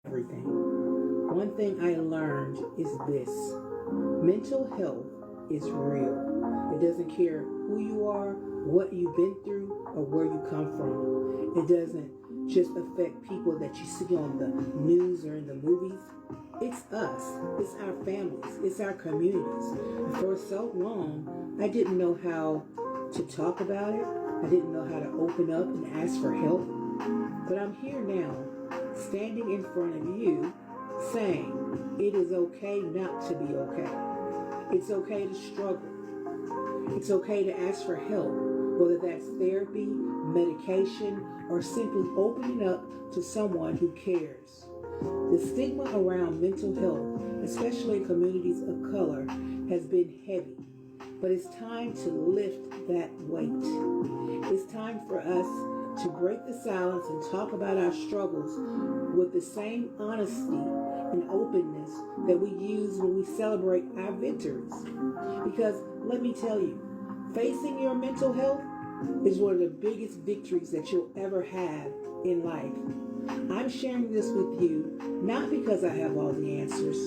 everything. One thing I learned is this: mental health is real. It doesn't care who you are, what you've been through, or where you come from. It doesn't just affect people that you see on the news or in the movies. It's us. It's our families. It's our communities. And for so long, I didn't know how to talk about it. I didn't know how to open up and ask for help. But I'm here now, standing in front of you, saying it is okay not to be okay. It's okay to struggle. It's okay to ask for help, whether that's therapy, medication, or simply opening up to someone who cares. The stigma around mental health, especially in communities of color, has been heavy, but it's time to lift that weight. It's time for us to break the silence and talk about our struggles with the same honesty and openness that we use when we celebrate our victories. Because let me tell you, facing your mental health is one of the biggest victories that you'll ever have in life. I'm sharing this with you not because I have all the answers,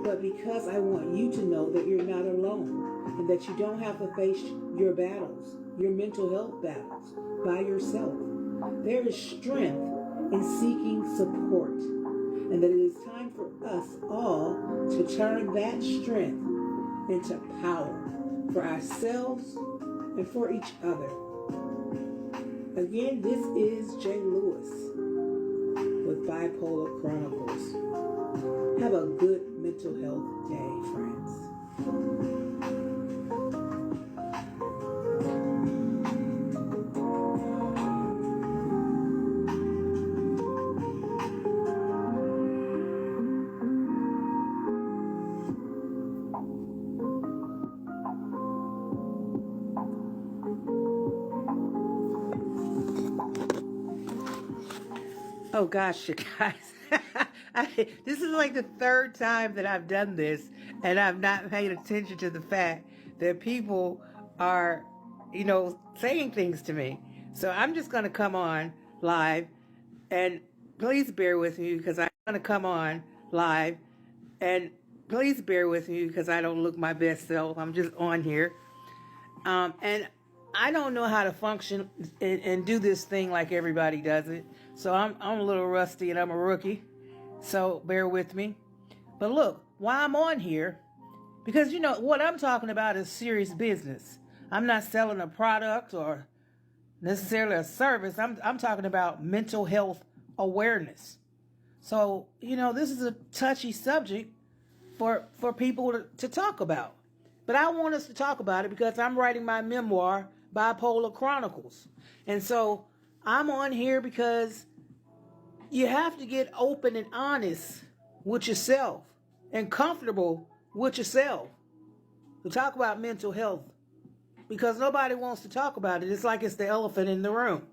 but because I want you to know that you're not alone and that you don't have to face your battles, your mental health battles, by yourself. There is strength in seeking support, and that it is time for us all to turn that strength into power for ourselves and for each other. Again, this is Jay Lewis with Bipolar Chronicles. Have a good mental health day, friends. Oh gosh, you guys. This is like the third time that I've done this, and I've not paid attention to the fact that people are, saying things to me. So I'm just going to come on live, and please bear with me because I'm going to come on live, and please bear with me because I don't look my best self. I'm just on here. And I don't know how to function and do this thing like everybody does it. So I'm a little rusty and I'm a rookie. So bear with me. But look, why I'm on here, because what I'm talking about is serious business. I'm not selling a product or necessarily a service. I'm talking about mental health awareness. So, this is a touchy subject for people to talk about. But I want us to talk about it because I'm writing my memoir, Bipolar Chronicles. And so I'm on here because you have to get open and honest with yourself and comfortable with yourself to talk about mental health, because nobody wants to talk about it. It's like it's the elephant in the room.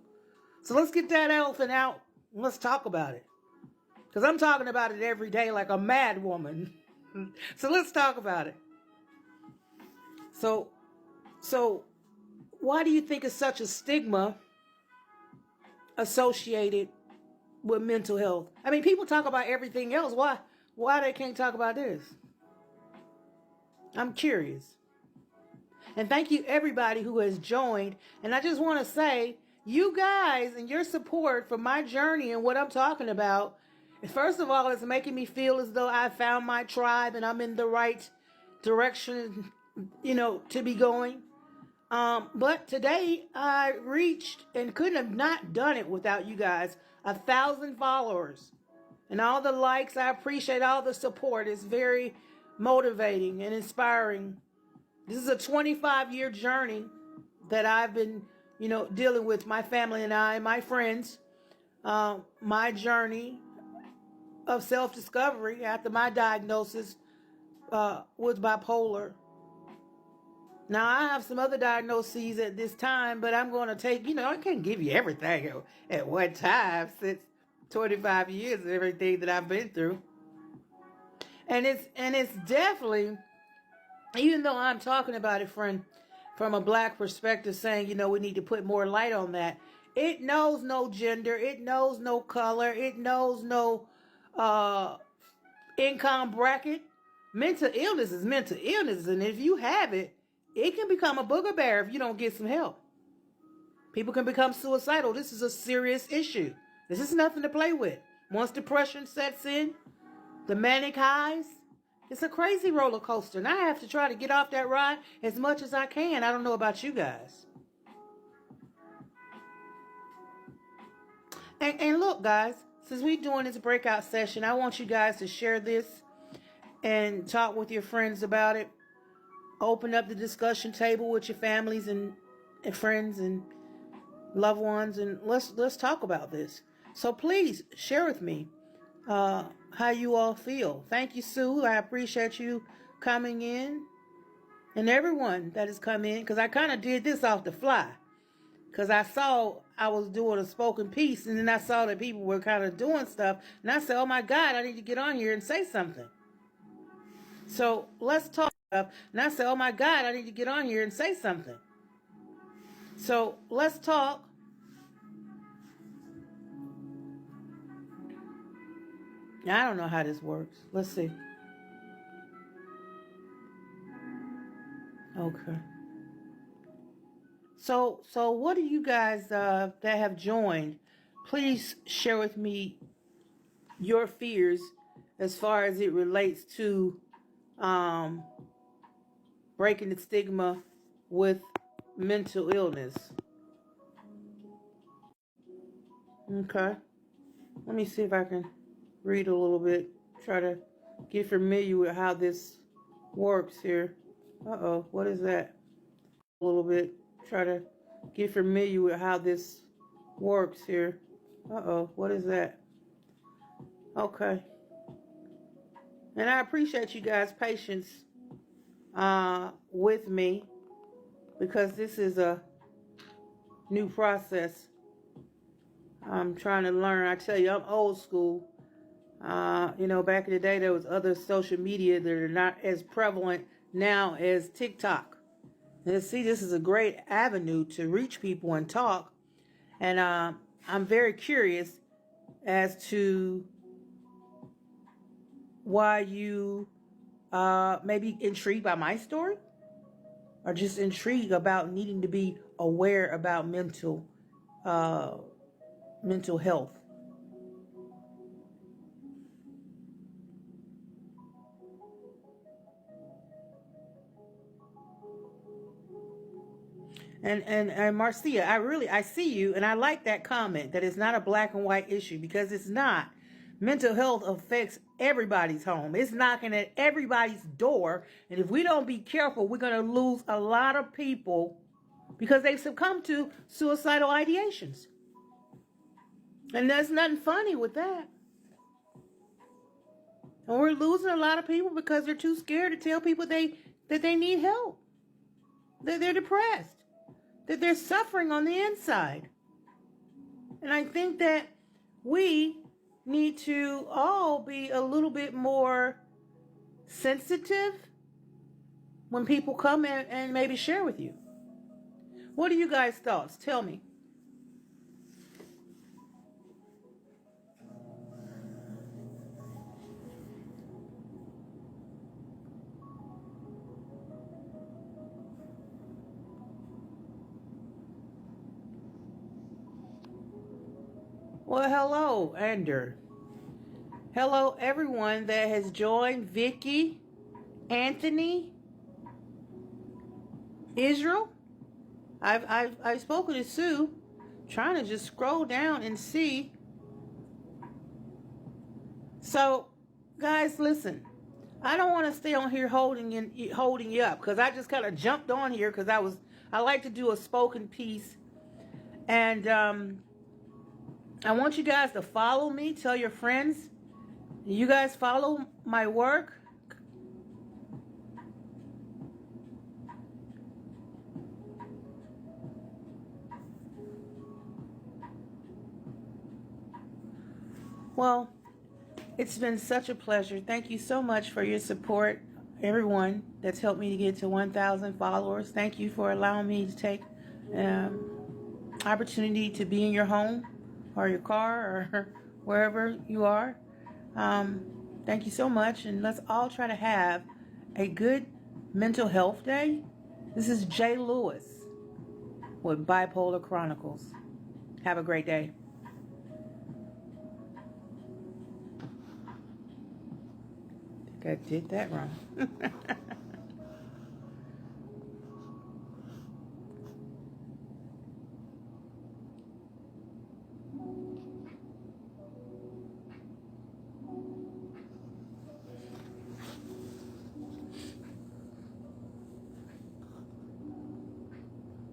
So let's get that elephant out and let's talk about it, because I'm talking about it every day like a mad woman. So let's talk about it. So why do you think it's such a stigma associated with mental health? I mean, people talk about everything else. Why they can't talk about this? I'm curious. And thank you everybody who has joined. And I just want to say, you guys and your support for my journey and what I'm talking about, first of all, it's making me feel as though I found my tribe and I'm in the right direction, to be going. But today I reached, and couldn't have not done it without you guys, 1,000 followers and all the likes. I appreciate all the support. It's very motivating and inspiring. This is a 25-year journey that I've been, dealing with my family and I, my friends. My journey of self-discovery after my diagnosis was bipolar. Now, I have some other diagnoses at this time, but I'm going to take, I can't give you everything at one time since 25 years of everything that I've been through. And it's definitely, even though I'm talking about it from a black perspective, saying, we need to put more light on that, It knows no gender. It knows no color. It knows no income bracket. Mental illness is mental illness, and if you have it, it can become a booger bear if you don't get some help. People can become suicidal. This is a serious issue. This is nothing to play with. Once depression sets in, the manic highs, it's a crazy roller coaster, and I have to try to get off that ride as much as I can. I don't know about you guys. And look, guys, since we're doing this breakout session, I want you guys to share this and talk with your friends about it. Open up the discussion table with your families and friends and loved ones, and let's talk about this. So please share with me how you all feel. Thank you, Sue. I appreciate you coming in, and everyone that has come in, because I kind of did this off the fly, because I saw I was doing a spoken piece, and then I saw that people were kind of doing stuff, and I said, oh my God, I need to get on here and say something. So let's talk. And I said, oh my God, I need to get on here and say something. So let's talk. I don't know how this works. Let's see. Okay. So what do you guys that have joined, please share with me your fears as far as it relates to breaking the stigma with mental illness. Okay. Let me see if I can read a little bit. Try to get familiar with how this works here. Uh-oh, what is that? A little bit. Try to get familiar with how this works here. Uh-oh, what is that? Okay. And I appreciate you guys' patience with me, because this is a new process. I'm trying to learn. I tell you, I'm old school. Back in the day, there was other social media that are not as prevalent now as TikTok. And see, this is a great avenue to reach people and talk. And I'm very curious as to why you may be intrigued by my story, or just intrigued about needing to be aware about mental health. And Marcia, I see you, and I like that comment that it's not a black and white issue, because it's not. Mental health affects everybody's home. It's knocking at everybody's door, and if we don't be careful, we're going to lose a lot of people because they've succumbed to suicidal ideations. And there's nothing funny with that. And we're losing a lot of people because they're too scared to tell people that they need help, that they're depressed, that they're suffering on the inside. And I think that we need to all be a little bit more sensitive when people come and maybe share with you. What are you guys' thoughts? Tell me. Well, hello, Ander. Hello, everyone that has joined. Vicky, Anthony, Israel. I've spoken to Sue, trying to just scroll down and see. So, guys, listen. I don't want to stay on here holding you up, because I just kind of jumped on here because I like to do a spoken piece, and I want you guys to follow me. Tell your friends. You guys follow my work. Well, it's been such a pleasure. Thank you so much for your support, everyone that's helped me to get to 1,000 followers. Thank you for allowing me to take opportunity to be in your home or your car or wherever you are. Thank you so much, and let's all try to have a good mental health day. This is Jay Lewis with Bipolar Chronicles. Have a great day. I think I did that wrong.